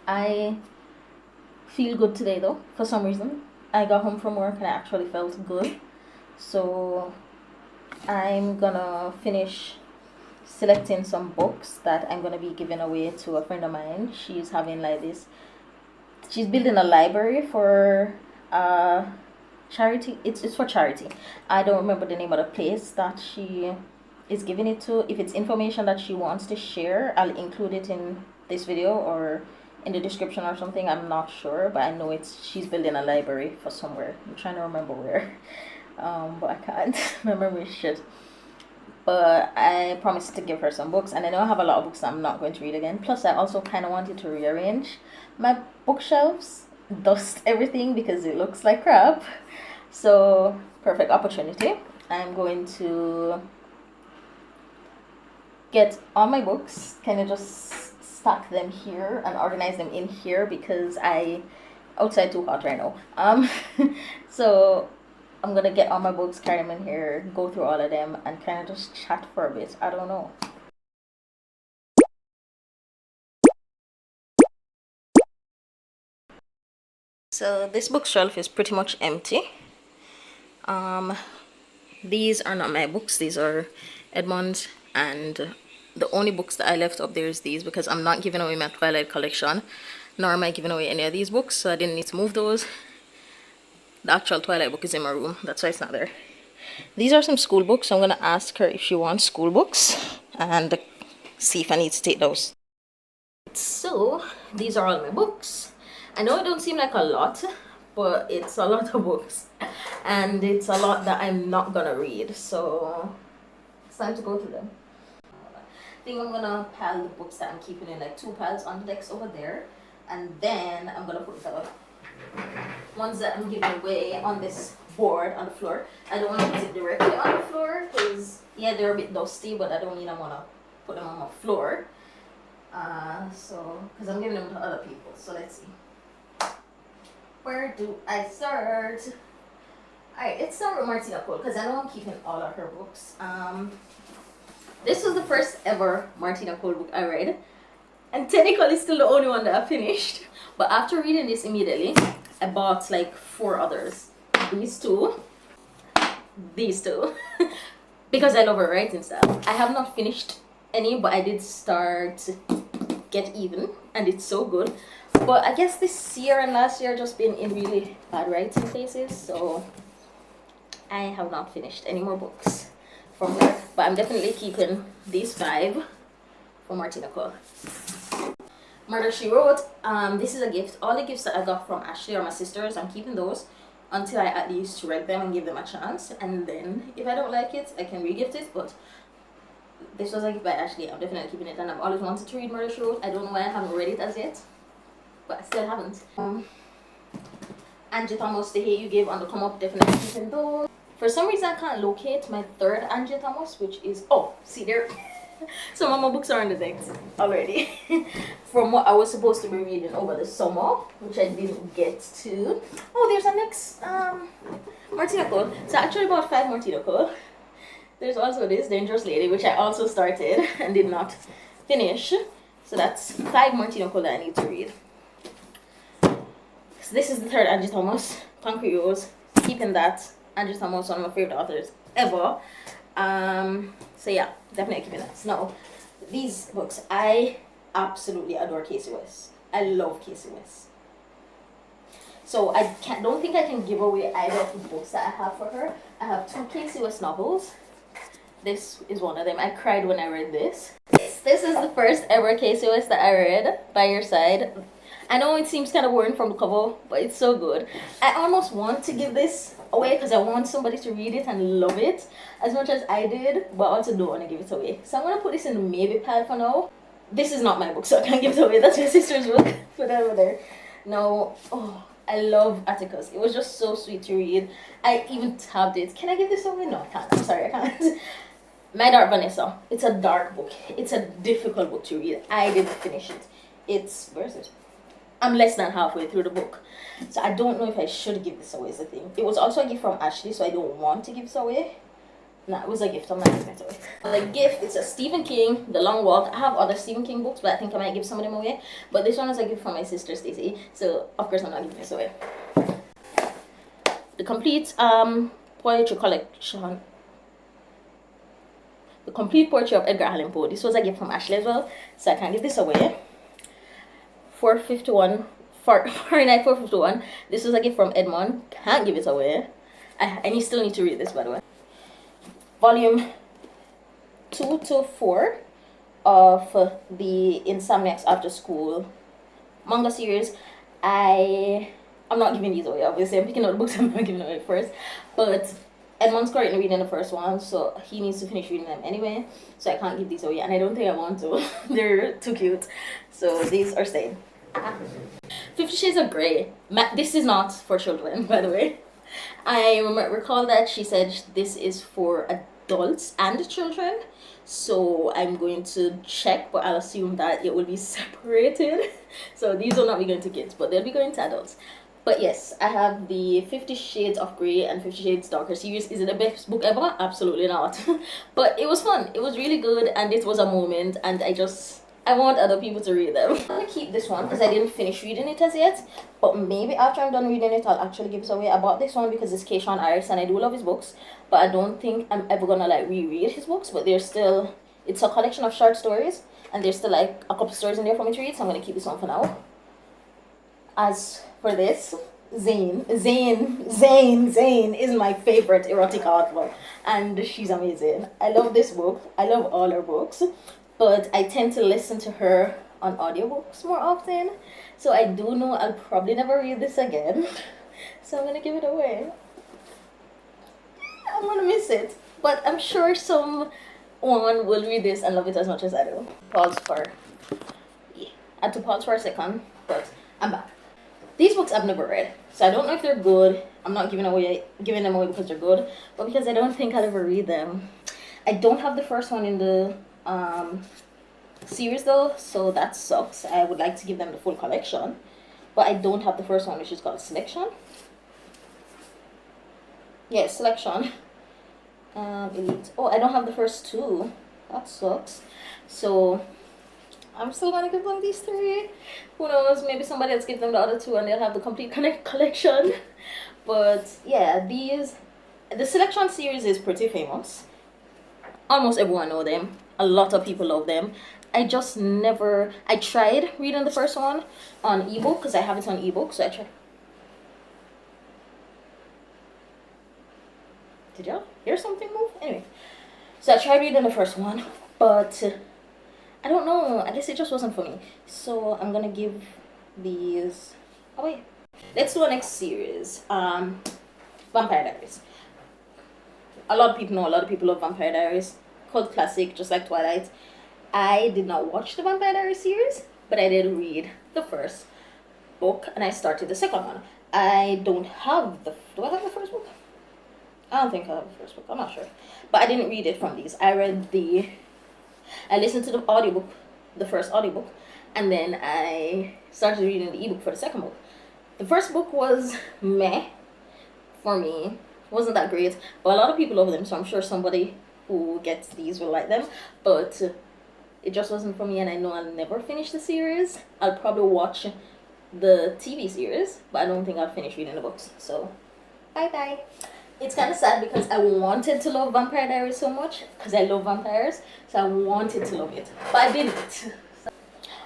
I feel good today though, for some reason. I got home from work and I actually felt good. So I'm gonna finish selecting some books that I'm gonna be giving away to a friend of mine. She's having like this, she's building a library for charity. It's for charity. I don't remember the name of the place that she is giving it to. If it's information that she wants to share, I'll include it in this video or in the description or something. I'm not sure, but I know it's she's building a library for somewhere. I'm trying to remember where, but I can't. My memory is shit. But I promised to give her some books, and I know I have a lot of books that I'm not going to read again. Plus, I also kind of wanted to rearrange my bookshelves, dust everything because it looks like crap. So, perfect opportunity. I'm going to get all my books, kind of just stack them here and organize them in here because outside too hot right now. So I'm gonna get all my books, carry them in here, go through all of them, and kind of just chat for a bit. I don't know. So this bookshelf is pretty much empty. Um, these are not my books. These are Edmond's, and the only books that I left up there is these because I'm not giving away my Twilight collection, nor am I giving away any of these books, so I didn't need to move those. The actual Twilight book is in my room. That's why it's not there. These are some school books. So I'm going to ask her if she wants school books and see if I need to take those. So these are all my books. I know it don't seem like a lot, but it's a lot of books. And it's a lot that I'm not going to read. So it's time to go through them. I think I'm going to pile the books that I'm keeping in like 2 piles on the decks over there. And then I'm going to put the ones that I'm giving away on this board on the floor. I don't want to put it directly on the floor because yeah, they're a bit dusty, but I don't mean I want to put them on my floor. So because I'm giving them to other people. So let's see. Where do I start? Alright, let's start with Martina Cole because I know I'm keeping all of her books. This was the first ever Martina Cole book I read, and technically still the only one that I finished. But after reading this immediately, I bought like 4 others. These two, because I love her writing style. I have not finished any, but I did start Get Even, and it's so good. But I guess this year and last year just been in really bad writing phases, so I have not finished any more books from her. But I'm definitely keeping these 5 for Martina Cole. Murder She Wrote. This is a gift. All the gifts that I got from Ashley or my sisters, I'm keeping those until I at least read them and give them a chance. And then if I don't like it, I can re-gift it. But this was a gift by Ashley. I'm definitely keeping it. And I've always wanted to read Murder She Wrote. I don't know why I haven't read it as yet, but I still haven't. Angie Thomas, The Hate You Give on the Come Up, definitely keeping those. For some reason, I can't locate my 3rd Angie Thomas, which is, oh, see there. Some of my books are on the decks already from what I was supposed to be reading over the summer, which I didn't get to. Oh, there's a next Martina Cole. So I actually bought 5 Martina Cole. There's also this Dangerous Lady, which I also started and did not finish. So that's 5 Martina Cole that I need to read. So this is the 3rd Angie Thomas, Concrete Rose. Keeping that. Angie Thomas, one of my favorite authors ever. So yeah, definitely keeping that. Now, these books, I absolutely adore Casey West. I love Casey West. So I don't think I can give away either of the books that I have for her. I have 2 Casey West novels. This is one of them. I cried when I read this. This is the first ever Casey West that I read, By Your Side. I know it seems kind of boring from the cover, but it's so good. I almost want to give this away because I want somebody to read it and love it as much as I did, but I also don't want to give it away. So I'm going to put this in the maybe pile for now. This is not my book, so I can't give it away. That's my sister's book. Put that over there. Now, oh, I love Atticus. It was just so sweet to read. I even tabbed it. Can I give this away? No, I can't. I'm sorry, I can't. My Dark Vanessa. It's a dark book. It's a difficult book to read. I didn't finish it. Where is it? I'm less than halfway through the book. So I don't know if I should give this away is the thing. It was also a gift from Ashley, so I don't want to give this away. Nah, it was a gift. I'm not giving it away. The gift is a Stephen King, The Long Walk. I have other Stephen King books, but I think I might give some of them away. But this one is a gift from my sister Stacy, so of course I'm not giving this away. The complete poetry collection. The complete poetry of Edgar Allan Poe. This was a gift from Ashley as well, so I can't give this away. 451 Fahrenheit 451. This was a gift from Edmond. Can't give it away. I still need to read this, by the way. Volume 2 to 4 of the Insomniacs After School manga series. I'm not giving these away, obviously. I'm picking out the books I'm not giving away first. But Edmond's currently reading the first one, so he needs to finish reading them anyway. So I can't give these away, and I don't think I want to. They're too cute. So these are staying. 50 Shades of Grey. This is not for children, by the way. I recall that she said this is for adults and children. So I'm going to check, but I'll assume that it will be separated. So these will not be going to kids, but they'll be going to adults. But yes, I have the 50 Shades of Grey and 50 Shades Darker series. Is it the best book ever? Absolutely not. But it was fun. It was really good, and it was a moment, and I want other people to read them. I'm gonna keep this one because I didn't finish reading it as yet. But maybe after I'm done reading it, I'll actually give it away. I bought this one because it's Keishon Iris, and I do love his books. But I don't think I'm ever gonna like reread his books. But it's a collection of short stories, and there's still like a couple stories in there for me to read. So I'm gonna keep this one for now. As for this, Zane is my favorite erotic author, and she's amazing. I love this book. I love all her books, but I tend to listen to her on audiobooks more often, so I do know I'll probably never read this again. So I'm gonna give it away. I'm gonna miss it, but I'm sure someone will read this and love it as much as I do. I had to pause for a second, but I'm back. These books I've never read, so I don't know if they're good. I'm not giving them away because they're good, but because I don't think I'll ever read them. I don't have the first one in the series though, so that sucks. I would like to give them the full collection, but I don't have the first one, which is called Selection. Yeah, Selection. Elite. Oh, I don't have the first two. That sucks. So I'm still gonna give them these three. Who knows? Maybe somebody else give them the other two, and they'll have the complete collection. But yeah, the Selection series is pretty famous. Almost everyone know them. A lot of people love them. I tried reading the first one on ebook because I have it on ebook. So I tried. Did y'all hear something move? Anyway, so I tried reading the first one, but I don't know. I guess it just wasn't for me. So I'm gonna give these. Oh wait, let's do a next series. Vampire Diaries. A lot of people know. A lot of people love Vampire Diaries. Cult classic, just like Twilight. I did not watch the Vampire Diaries series, but I did read the first book, and I started the second one. I don't have the. Do I have the first book? I don't think I have the first book. I'm not sure, but I didn't read it from these. I listened to the audiobook, the first audiobook, and then I started reading the ebook for the second book. The first book was meh for me. It wasn't that great, but a lot of people love them, so I'm sure somebody who gets these will like them. But it just wasn't for me, and I know I'll never finish the series. I'll probably watch the TV series, but I don't think I'll finish reading the books. So, bye-bye. It's kind of sad because I wanted to love Vampire Diaries so much because I love vampires, so I wanted to love it, but I didn't.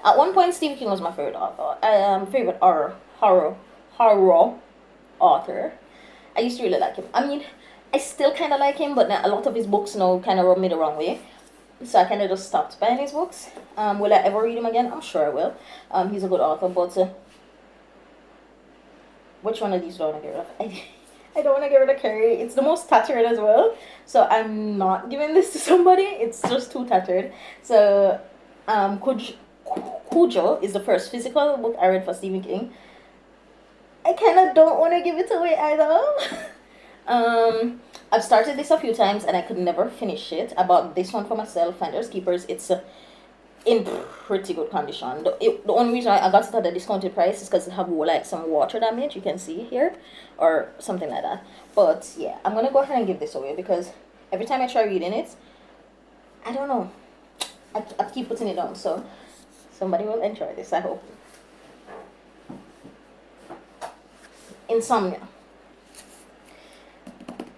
At one point, Stephen King was my favorite author. Favorite horror author. I used to really like him. I mean, I still kind of like him, but a lot of his books now kind of rub me the wrong way. So I kind of just stopped buying his books. Will I ever read him again? I'm sure I will. He's a good author, but which one of these do I want to get rid of? I don't want to get rid of Carrie. It's the most tattered as well. So I'm not giving this to somebody. It's just too tattered. So Cujo is the first physical book I read for Stephen King. I kind of don't want to give it away either. I've started this a few times and I could never finish it. I bought this one for myself, Finders Keepers. It's in pretty good condition. The only reason I got it at a discounted price is because it have like some water damage, you can see here, or something like that. But yeah, I'm gonna go ahead and give this away because every time I try reading it, I don't know, I keep putting it down. So somebody will enjoy this, I hope. Insomnia.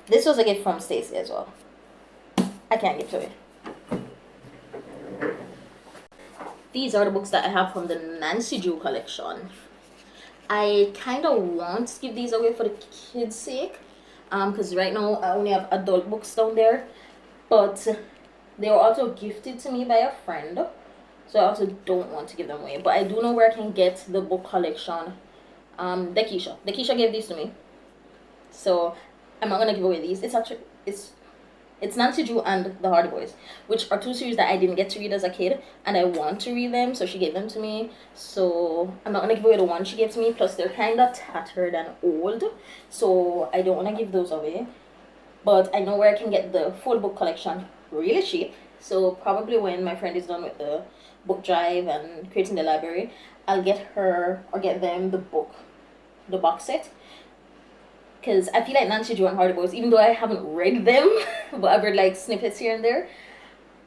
This was a gift from Stacy as well. I can't give to it. These are the books that I have from the Nancy Drew collection. I kind of want to give these away for the kids' sake, because right now I only have adult books down there, but they were also gifted to me by a friend, so I also don't want to give them away. But I do know where I can get the book collection. Dekisha gave these to me, so I'm not gonna give away these. It's Nancy Drew and The Hardy Boys, which are two series that I didn't get to read as a kid, and I want to read them, so she gave them to me. So I'm not gonna give away the one she gave to me. Plus they're kind of tattered and old, so I don't want to give those away. But I know where I can get the full book collection really cheap. So probably when my friend is done with the book drive and creating the library, I'll get her or get them the box set. Because I feel like Nancy Drew and Hardy Boys, even though I haven't read them, but I've read like snippets here and there,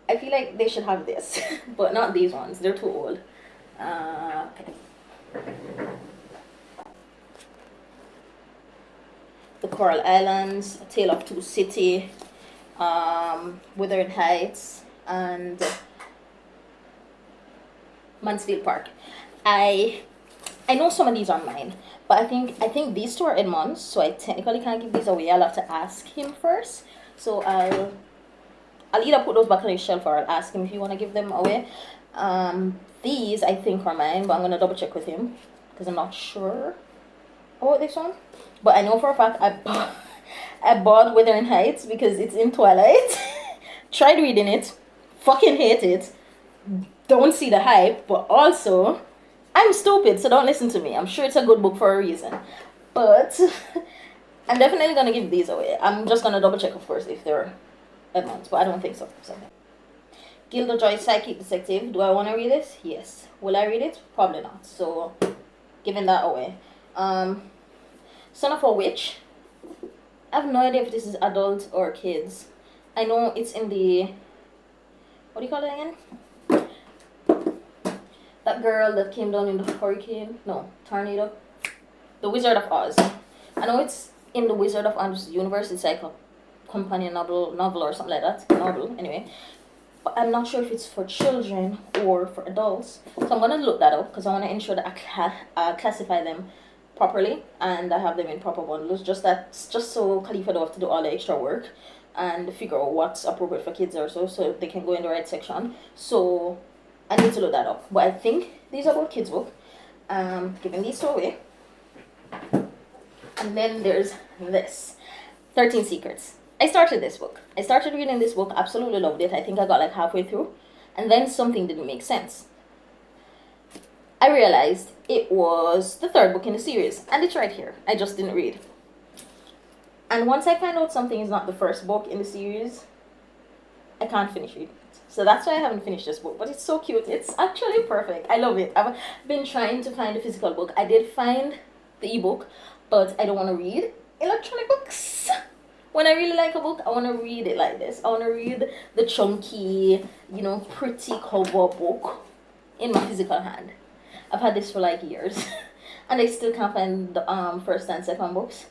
I feel like they should have this. But not these ones, they're too old. Okay. The Coral Islands, A Tale of Two Cities, Wuthering Heights, and Mansfield Park. I know some of these are mine, but I think these two are Edmond's, so I technically can't give these away. I'll have to ask him first. So I'll either put those back on his shelf or I'll ask him if you want to give them away. These I think are mine, but I'm gonna double check with him because I'm not sure about this one. But I know for a fact I bought Wuthering Heights because it's in Twilight. Tried reading it, fucking hate it. Don't see the hype, but also I'm stupid, so don't listen to me. I'm sure it's a good book for a reason. But I'm definitely going to give these away. I'm just going to double check, of course, if they're Edmonds, but I don't think so. Gilda Joyce, Psychic Detective. Do I want to read it? Yes. Will I read it? Probably not. So, giving that away. Son of a Witch. I have no idea if this is adult or kids. I know it's in the... What do you call it again? That girl that came down in the hurricane. No, tornado. The Wizard of Oz. I know it's in the Wizard of Oz universe. It's like a companion novel or something like that. Novel, anyway. But I'm not sure if it's for children or for adults. So I'm going to look that up because I want to ensure that I classify them properly and I have them in proper bundles. Just so Khalifa don't have to do all the extra work and figure out what's appropriate for kids or so they can go in the right section. So I need to look that up. But I think these are both kids' book. Giving these two away. And then there's this. 13 Secrets. I started this book. I started reading this book, absolutely loved it. I think I got like halfway through. And then something didn't make sense. I realized it was the third book in the series. And it's right here. I just didn't read. And once I find out something is not the first book in the series, I can't finish reading it. So that's why I haven't finished this book. But it's so cute. It's actually perfect. I love it. I've been trying to find a physical book. I did find the ebook, but I don't want to read electronic books. When I really like a book, I want to read it like this. I want to read the chunky, pretty cover book in my physical hand. I've had this for like years. And I still can't find the first and second books.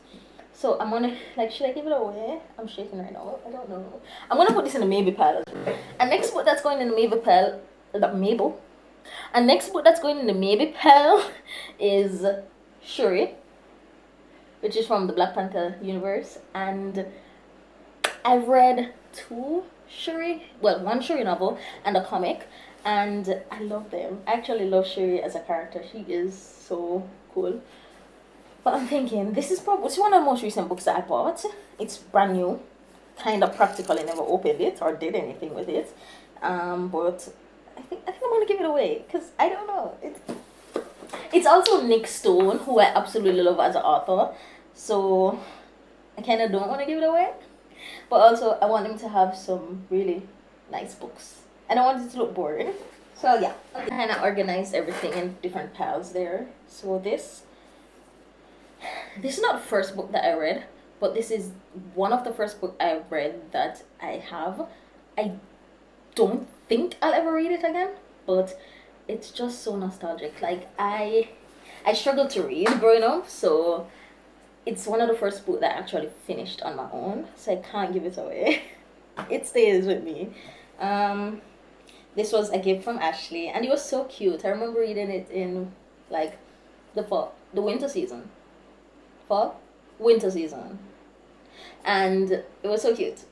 So I'm gonna, should I give it away? I'm shaking right now. I don't know. I'm gonna put this in the maybe pile. And next book that's going in the maybe pile, And next book that's going in the maybe pile is Shuri, which is from the Black Panther universe. And I've read one Shuri novel and a comic, and I love them. I actually love Shuri as a character. She is so cool. But I'm thinking, this is one of the most recent books that I bought. It's brand new, kind of practical. I never opened it or did anything with it. But I think I'm gonna give it away because I don't know. It's also Nick Stone, who I absolutely love as an author. So I kind of don't want to give it away. But also, I want him to have some really nice books. I don't want it to look boring. So yeah, I kind of organized everything in different piles there. So this is not the first book that I read, but this is one of the first book I've read that I have. I don't think I'll ever read it again, but it's just so nostalgic. Like I struggled to read growing up, so it's one of the first books that I actually finished on my own, so I can't give it away. It stays with me. Um, this was a gift from Ashley, and it was so cute. I remember reading it in like the fall, the winter season, fall, winter season, and it was so cute.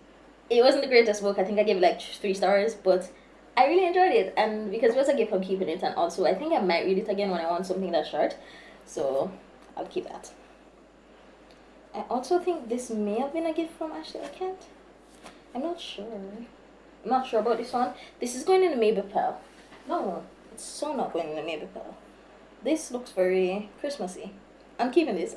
It wasn't the greatest book. I think I gave it like 3 stars, but I really enjoyed it, and because it was a gift, I'm keeping it. And also, I think I might read it again when I want something that's short, so I'll keep that. I also think this may have been a gift from Ashley. I can't. I'm not sure. I'm not sure about this one. This is going in the maybe pile. No, it's so not going in the maybe pile. This looks very Christmassy. I'm keeping this.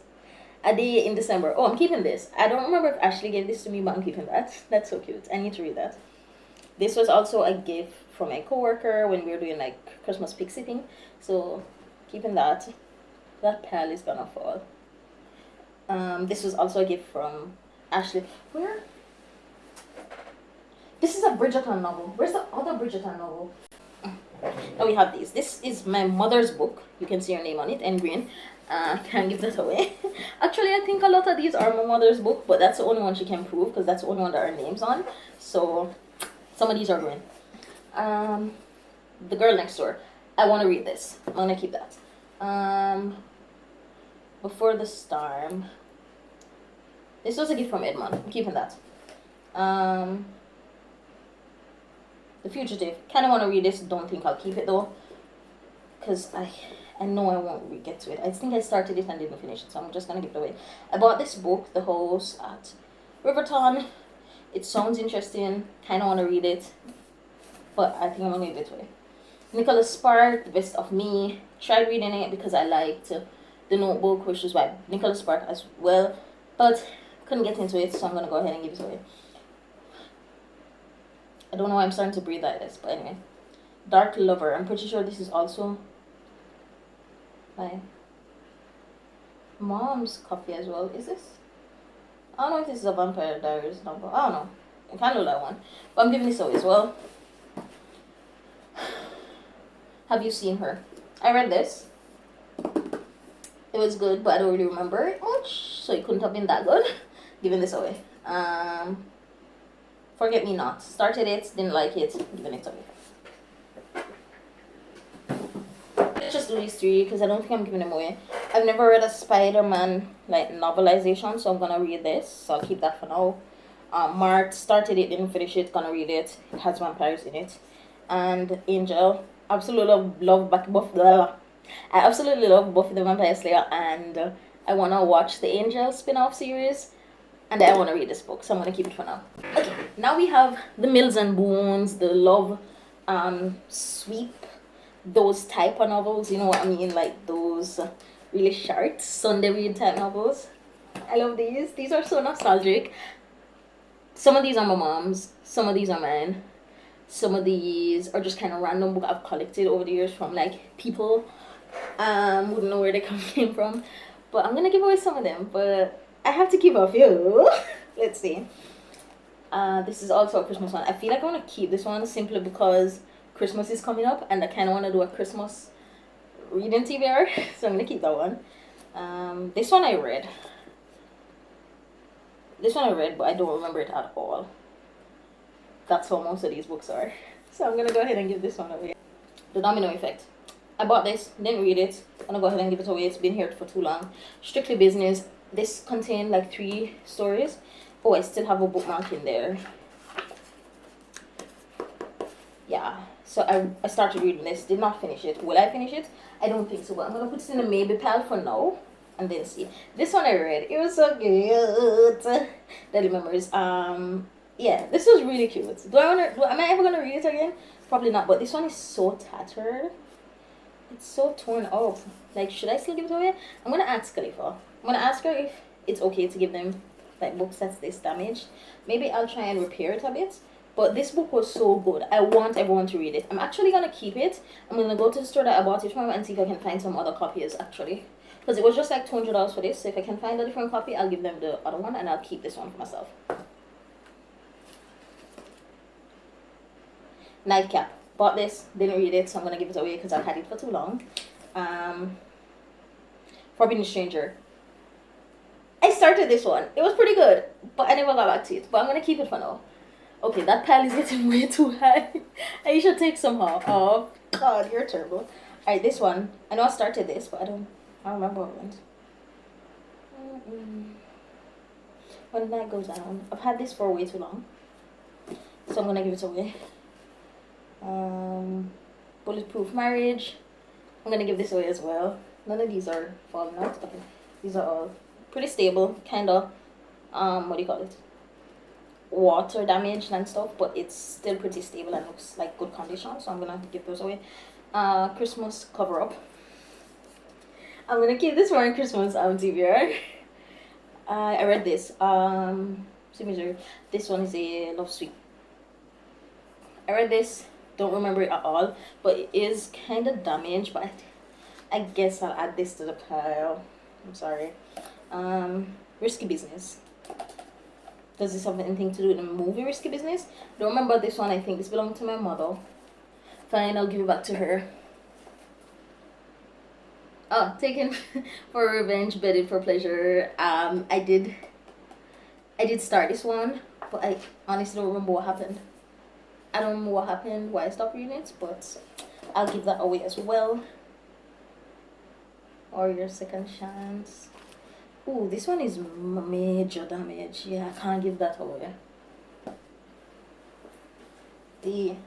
A day in December. Oh, I'm keeping this. I don't remember if Ashley gave this to me, but I'm keeping that. That's so cute. I need to read that. This was also a gift from a coworker when we were doing like Christmas pig sitting. So keeping that. That pile is gonna fall. This was also a gift from Ashley. Where? This is a Bridgerton novel. Where's the other Bridgerton novel? Now we have these. This is my mother's book. You can see her name on it and green. Can't give that away. Actually, I think a lot of these are my mother's book, but that's the only one she can prove because that's the only one that her name's on. So some of these are green. The Girl Next Door. I want to read this. I'm gonna keep that. Before the Storm. This was a gift from Edmond. I'm keeping that. The Fugitive. Kind of want to read this. Don't think I'll keep it though, because I know I won't get to it. I think I started it and didn't finish it, so I'm just gonna give it away. I bought this book, The House at Riverton. It sounds interesting. Kind of want to read it, but I think I'm gonna give it away. Nicholas Spark, The Best of Me. Tried reading it because I liked The Notebook, which is by Nicholas Spark as well, but couldn't get into it, so I'm gonna go ahead and give it away. I don't know why I'm starting to breathe like this, but anyway. Dark Lover. I'm pretty sure this is also my mom's copy as well. Is this? I don't know if this is a Vampire Diaries novel. I don't know. I kind of like one, but I'm giving this away as well. Have you seen her? I read this. It was good, but I don't really remember it much, so it couldn't have been that good. Giving this away. Forget Me Not. Started it, didn't like it, giving it away. Let's just do these 3 because I don't think I'm giving them away. I've never read a Spider-Man like novelization, so I'm gonna read this. So I'll keep that for now. Mart started it, didn't finish it, gonna read it. It has vampires in it. And Angel. Absolutely love I absolutely love Buffy the Vampire Slayer, and I wanna watch the Angel spin-off series. And I want to read this book, so I'm going to keep it for now. Okay, now we have the Mills and Boons, the Love Sweep, those type of novels, you know what I mean? Like those really short Sunday read type novels. I love these. These are so nostalgic. Some of these are my mom's, some of these are mine. Some of these are just kind of random book I've collected over the years from like people. Wouldn't know where they came from. But I'm going to give away some of them, but I have to keep a few. Let's see. This is also a Christmas one. I feel like I want to keep this one simply because Christmas is coming up and I kind of want to do a Christmas reading TBR. So I'm going to keep that one. This one I read. But I don't remember it at all. That's how most of these books are. So I'm going to go ahead and give this one away. The Domino Effect. I bought this, didn't read it. I'm going to go ahead and give it away. It's been here for too long. Strictly Business. This contained like 3 stories. Oh, I still have a bookmark in there. Yeah, so I started reading this. Did not finish it. Will I finish it? I don't think so, but I'm going to put this in a maybe pile for now. And then see. This one I read. It was so good. Deadly Memories. Yeah, this was really cute. Am I ever going to read it again? Probably not, but this one is so tattered. It's so torn up. Like, should I still give it away? I'm going to ask Khalifa. I'm going to ask her if it's okay to give them like books that's this damaged. Maybe I'll try and repair it a bit, But this book was so good. I want everyone to read it. I'm actually gonna keep it. I'm gonna go to the store that I bought it from and see if I can find some other copies actually. Because it was just like $200 for this. So if I can find a different copy, I'll give them the other one and I'll keep this one for myself. Nightcap. Bought this, didn't read it, so I'm gonna give it away because I've had it for too long. Forbidden Stranger. I started this one. It was pretty good, but I never got back to it. But I'm gonna keep it for now. Okay, that pile is getting way too high. I should take some off. Oh, God, you're terrible. Alright, this one. I know I started this, but I don't remember what it went. When the night goes down. I've had this for way too long. So I'm gonna give it away. Bulletproof Marriage. I'm gonna give this away as well. None of these are falling out. Okay. These are all pretty stable, kinda what do you call it? Water damaged and stuff, but it's still pretty stable and looks like good condition, so I'm gonna give those away. Christmas cover up. I'm gonna keep this for Christmas TBR. I read this. This one is a love suite. I read this, don't remember it at all, but it is kind of damaged, but I guess I'll add this to the pile. I'm sorry. Risky Business. Does this have anything to do with the movie Risky Business? Don't remember this one. I think this belonged to my mother. Fine, I'll give it back to her. Oh, Taken for Revenge, Bedded for Pleasure. I did start this one, but I honestly don't remember what happened. I don't remember what happened, why I stopped reading it, but I'll give that away as well. Or Your Second Chance. Ooh, this one is major damage. Yeah, I can't give that away.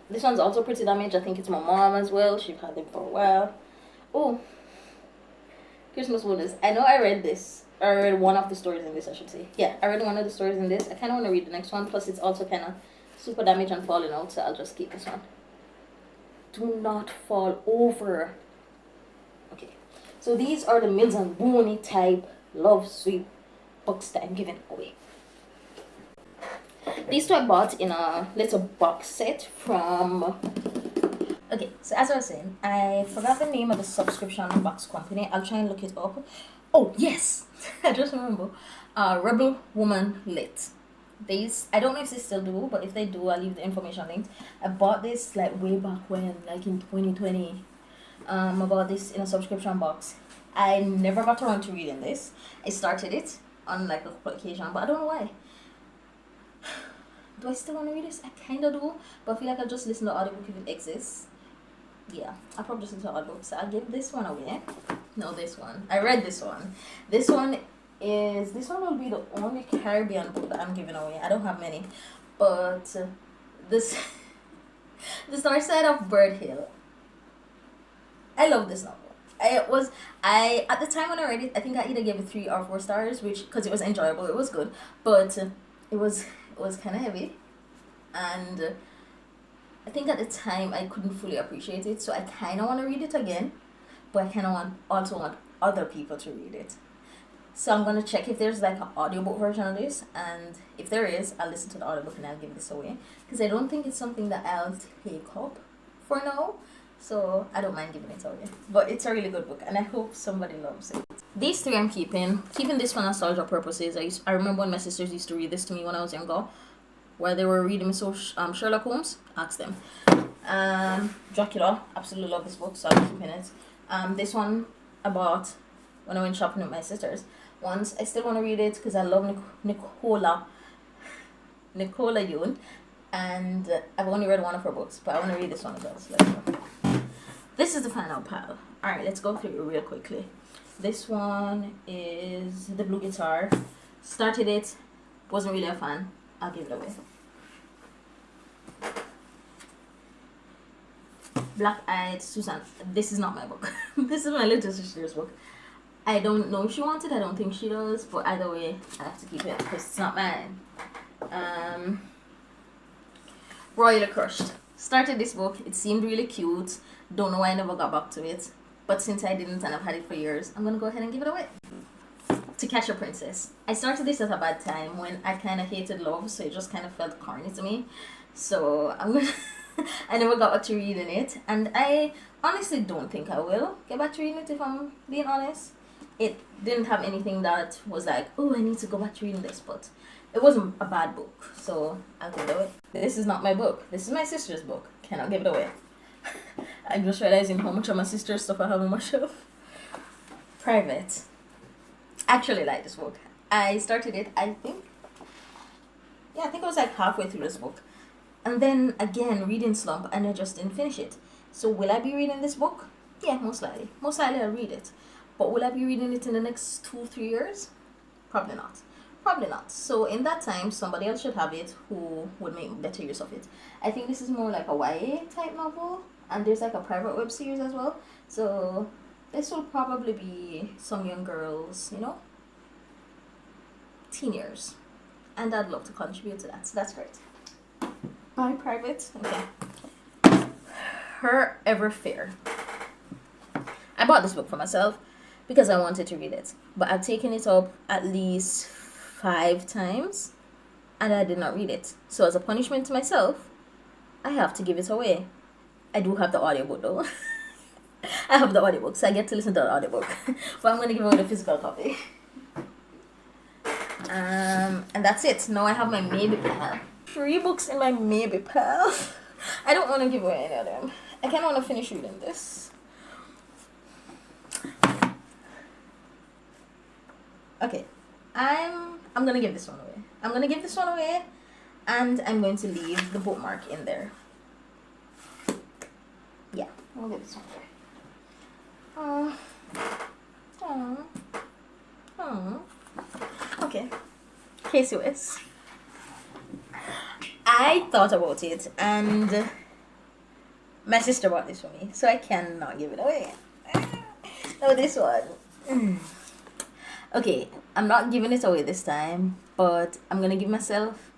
This one's also pretty damaged. I think it's my mom as well. She's had them for a while. Oh, Christmas Bonus. I know I read this. I read one of the stories in this, I should say. Yeah, I read one of the stories in this. I kind of want to read the next one. Plus, it's also kind of super damaged and falling out, so I'll just keep this one. Do not fall over. Okay, so these are the Mills and Booney type love sweet books that I'm giving away. These two I bought in a little box set from... Okay, so as I was saying, I forgot the name of the subscription box company. I'll try and look it up. Oh, yes! I just remember. Rebel Woman Lit. These, I don't know if they still do, but if they do, I'll leave the information linked. I bought this like way back when, like in 2020. I bought this in a subscription box. I never got around to reading this. I started it on like a couple occasion, but I don't know why. Do I still want to read this? I kind of do, but I feel like I'll just listen to the audiobook if it exists. Yeah, I'll probably just listen to the audiobook. So I'll give this one away. No, this one. I read this one. This one will be the only Caribbean book that I'm giving away. I don't have many, but this The Star Side of Bird Hill. I love this novel. At the time when I read it, I think I either gave it 3 or 4 stars, which because it was enjoyable, it was good, but it was kind of heavy, and I think at the time I couldn't fully appreciate it, so I kind of want to read it again, but I kind of also want other people to read it. So I'm gonna check if there's like an audiobook version of this, and if there is, I'll listen to the audiobook and I'll give this away, because I don't think it's something that I'll take up for now. So I don't mind giving it away. But it's a really good book, and I hope somebody loves it. These 3 I'm keeping this for nostalgia purposes. I remember when my sisters used to read this to me when I was younger, while they were reading me Sherlock Holmes. Ask them. Dracula. Absolutely love this book, so I'm keeping it. This one I bought when I went shopping with my sisters once. I still want to read it because I love Nicola Yoon, and I've only read one of her books, but I want to read this one as well. So let's go. This is the final pile. Alright, let's go through it real quickly. This one is The Blue Guitar. Started it, wasn't really a fan. I'll give it away. Black Eyed Susan. This is not my book. This is my little sister's book. I don't know if she wants it. I don't think she does. But either way, I have to keep it because it's not mine. Royally Crushed. Started this book. It seemed really cute. Don't know why I never got back to it. But since I didn't and I've had it for years, I'm going to go ahead and give it away. To Catch a Princess. I started this at a bad time when I kind of hated love, so it just kind of felt corny to me. So I'm gonna I never got back to reading it, and I honestly don't think I will get back to reading it if I'm being honest. It didn't have anything that was like, oh, I need to go back to reading this, but it wasn't a bad book, so I'll give it away. This is not my book. This is my sister's book. Cannot give it away. I'm just realizing how much of my sister's stuff I have on my shelf. Private. Actually like this book. I started it, I think I was like halfway through this book. And then again, reading slump, and I just didn't finish it. So will I be reading this book? Yeah, most likely. Most likely I'll read it. But will I be reading it in the next 2-3 years? Probably not. Probably not. So in that time, somebody else should have it who would make better use of it. I think this is more like a YA type novel, and there's like a private web series as well. So this will probably be some young girls, you know, teen years. And I'd love to contribute to that. So that's great. By private. Okay. Her Ever Fair. I bought this book for myself because I wanted to read it. But I've taken it up at least 5 times and I did not read it. So as a punishment to myself, I have to give it away. I do have the audiobook though. I have the audiobook, so I get to listen to the audiobook. But I'm going to give away the physical copy. And that's it. Now I have my maybe pile. 3 books in my maybe pile. I don't want to give away any of them. I kind of want to finish reading this. Okay, I'm gonna give this one away. I'm gonna give this one away, and I'm going to leave the bookmark in there. Yeah, I'll give this one away. Okay. KCOS. I thought about it, and my sister bought this for me, so I cannot give it away. Oh, this one. Okay, I'm not giving it away this time, but I'm gonna give myself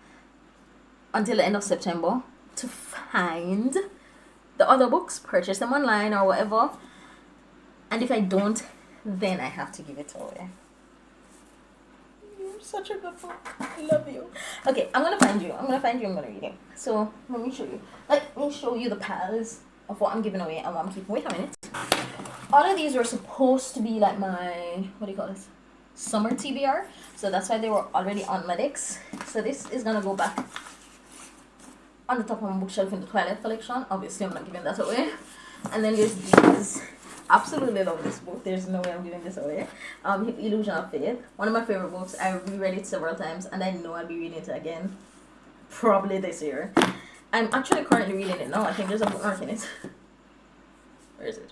until the end of September to find the other books, purchase them online or whatever. And if I don't, then I have to give it away. You're such a good book. I love you. Okay, I'm gonna find you. I'm gonna read you. So let me show you. Let me show you the piles of what I'm giving away and what I'm keeping. Wait a minute. All of these were supposed to be like my, what do you call this? Summer TBR. So that's why they were already on my decks. So this is gonna go back on the top of my bookshelf in the Twilight collection. Obviously I'm not giving that away. And then there's these. Absolutely love this book. There's no way I'm giving this away. Illusion of Faith. One of my favorite books. I reread it several times and I know I'll be reading it again. Probably this year. I'm actually currently reading it now. I think there's a bookmark in it. Where is it?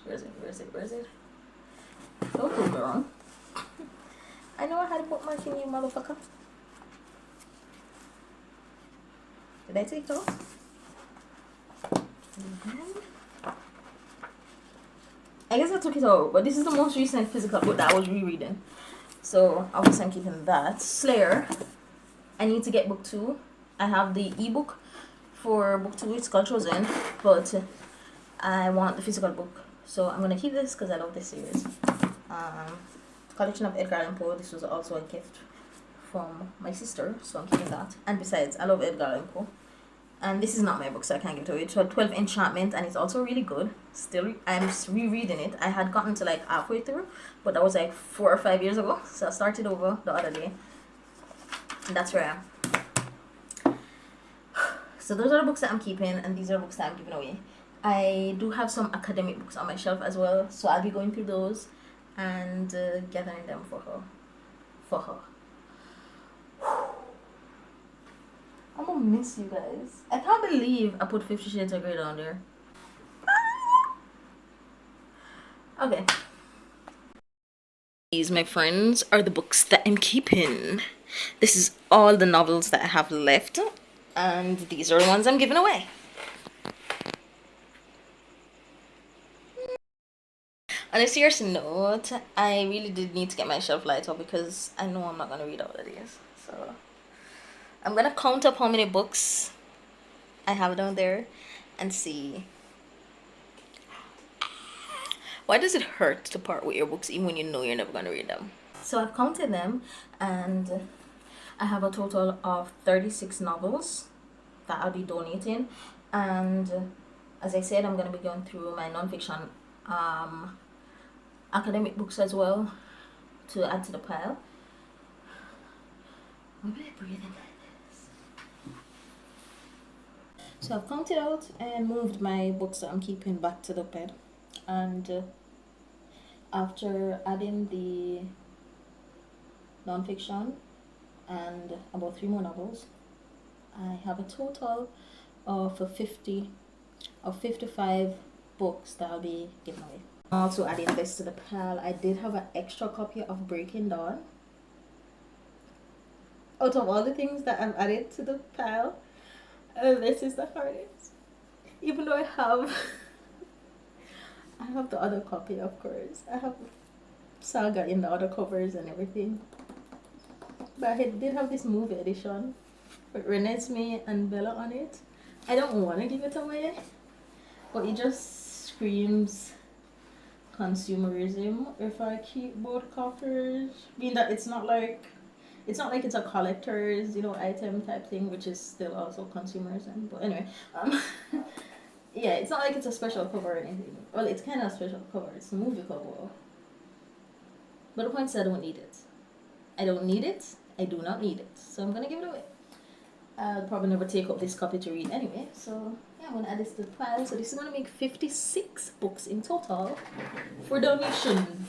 Don't prove me wrong. I know I had a bookmark in you, motherfucker. Did I take it off? I guess I took it out, but this is the most recent physical book that I was rereading. So obviously I'm keeping that. Slayer. I need to get book 2. I have the ebook for book 2. It's called Chosen, but I want the physical book. So I'm gonna keep this because I love this series. Collection of Edgar Allan Poe. This was also a gift from my sister, so I'm keeping that. And besides, I love Edgar Allan Poe. And this is not my book, so I can't give it away. It's 12 Enchantment, and it's also really good. Still, I'm rereading it. I had gotten to like halfway through, but that was like 4 or 5 years ago. So I started over the other day. And that's where I am. So those are the books that I'm keeping, and these are books that I'm giving away. I do have some academic books on my shelf as well, so I'll be going through those and gathering them for her. I'm gonna miss you guys. I can't believe I put 50 Shades of Grey down there. Okay. These, my friends, are the books that I'm keeping. This is all the novels that I have left, and these are the ones I'm giving away. On a serious note, I really did need to get my shelf light up because I know I'm not gonna read all of these. So I'm gonna count up how many books I have down there and see. Why does it hurt to part with your books even when you know you're never gonna read them? So I've counted them and I have a total of 36 novels that I'll be donating. And as I said, I'm going to be going through my non-fiction academic books as well to add to the pile. I'm really breathing like this. So I've counted out and moved my books that I'm keeping back to the bed. And after adding the non-fiction and about 3 more novels, I have a total of 55 books that I'll be giving away. Also adding this to the pile, I did have an extra copy of Breaking Dawn. Out of all the things that I've added to the pile, this is the hardest. Even though I have I have the other copy, of course. I have Saga in the other covers and everything. But I did have this movie edition with Renesmee and Bella on it. I don't want to give it away, but it just screams consumerism if I keep both copies. Being that it's not like it's a collector's, item type thing, which is still also consumerism. But anyway, yeah, it's not like it's a special cover or anything. Well, it's kind of a special cover. It's a movie cover. But the point is, I don't need it. I don't need it. I do not need it. So I'm gonna give it away. I'll probably never take up this copy to read anyway. So yeah, I'm gonna add this to the pile. So this is gonna make 56 books in total for donation.